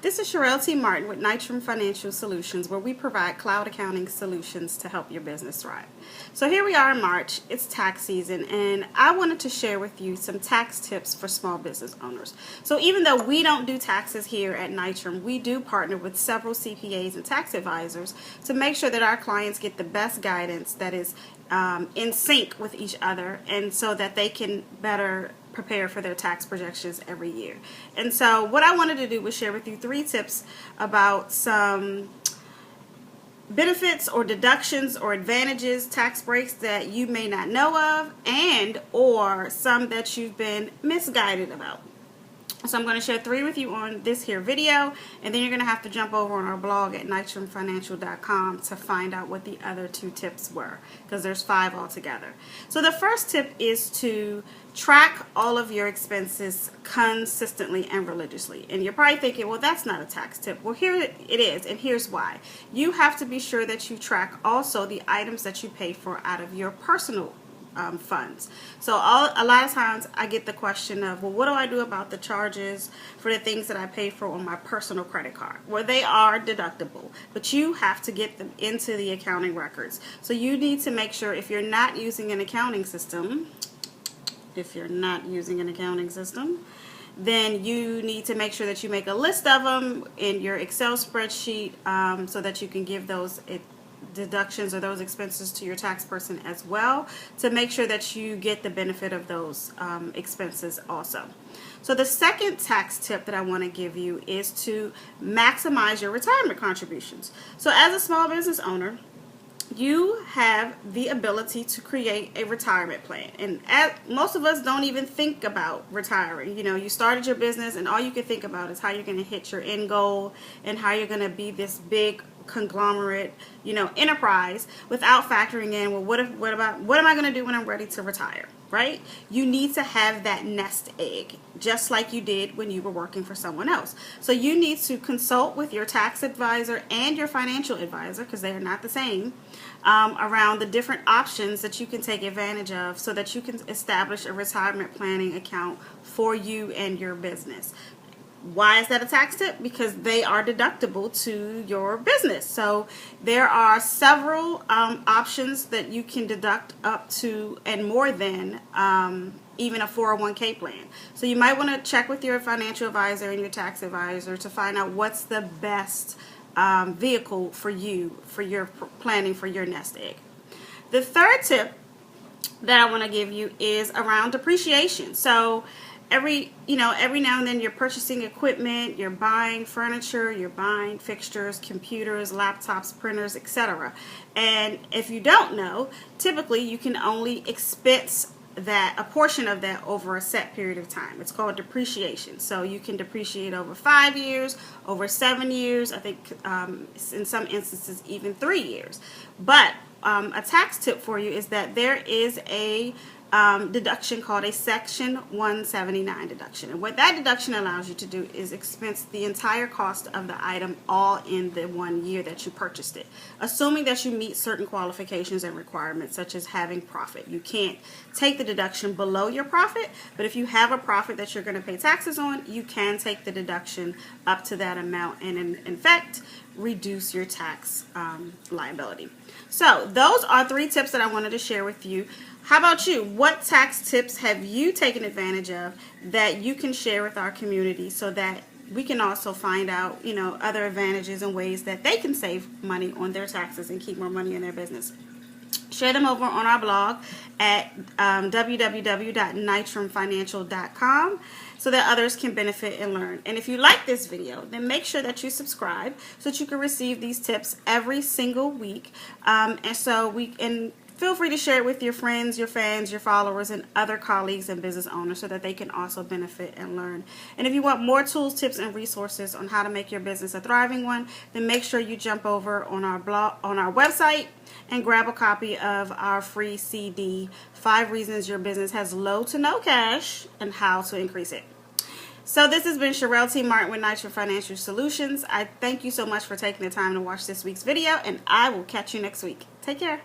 This is Sherrell T Martin with Nitram Financial Solutions, where we provide cloud accounting solutions to help your business thrive. So here we are in March, it's tax season, and I wanted to share with you some tax tips for small business owners. So even though we don't do taxes here at Nitram, we do partner with several CPAs and tax advisors to make sure that our clients get the best guidance that is in sync with each other, and so that they can better prepare for their tax projections every year. And so what I wanted to do was share with you 3 tips about some benefits or deductions or advantages, tax breaks that you may not know of, and or some that you've been misguided about. So I'm going to share 3 with you on this here video, and then you're going to have to jump over on our blog at nitramfinancial.com to find out what the other 2 tips were, because there's 5 altogether. So the first tip is to track all of your expenses consistently and religiously. And you're probably thinking, well, that's not a tax tip. Well, here it is, and here's why. You have to be sure that you track also the items that you pay for out of your personal funds. So a lot of times I get the question of, well, what do I do about the charges for the things that I pay for on my personal credit card? Well, they are deductible, but you have to get them into the accounting records. So you need to make sure, if you're not using an accounting system, then you need to make sure that you make a list of them in your Excel spreadsheet, so that you can give those deductions or those expenses to your tax person as well, to make sure that you get the benefit of those expenses also. So the second tax tip that I want to give you is to maximize your retirement contributions. So as a small business owner, you have the ability to create a retirement plan, and most of us don't even think about retiring. You know, you started your business and all you can think about is how you're going to hit your end goal and how you're going to be this big conglomerate, enterprise, without factoring in, well, what am I going to do when I'm ready to retire, right? You need to have that nest egg, just like you did when you were working for someone else. So you need to consult with your tax advisor and your financial advisor, because they are not the same, around the different options that you can take advantage of, so that you can establish a retirement planning account for you and your business. Why is that a tax tip? Because they are deductible to your business. So there are several options that you can deduct up to and more than even a 401k plan. So you might want to check with your financial advisor and your tax advisor to find out what's the best vehicle for you for your planning for your nest egg. The third tip that I want to give you is around depreciation. So every now and then you're purchasing equipment, you're buying furniture, you're buying fixtures, computers, laptops, printers, etc. And if you don't know, typically you can only expense a portion of that over a set period of time. It's called depreciation. So you can depreciate over 5 years, over 7 years, I think in some instances even 3 years. But a tax tip for you is that there is a deduction called a Section 179 deduction. And what that deduction allows you to do is expense the entire cost of the item all in the 1 year that you purchased it, assuming that you meet certain qualifications and requirements, such as having profit. You can't take the deduction below your profit, but if you have a profit that you're going to pay taxes on, you can take the deduction up to that amount and in fact reduce your tax liability. So those are 3 tips that I wanted to share with you. How about you? What tax tips have you taken advantage of that you can share with our community, so that we can also find out, other advantages and ways that they can save money on their taxes and keep more money in their business? Share them over on our blog at www.nitramfinancial.com, so that others can benefit and learn. And if you like this video, then make sure that you subscribe so that you can receive these tips every single week. And feel free to share it with your friends, your fans, your followers, and other colleagues and business owners, so that they can also benefit and learn. And if you want more tools, tips, and resources on how to make your business a thriving one, then make sure you jump over on our blog, on our website, and grab a copy of our free CD, 5 Reasons Your Business Has Low to No Cash and How to Increase It. So this has been Sherrell T Martin with Nitram Financial Solutions. I thank you so much for taking the time to watch this week's video, and I will catch you next week. Take care.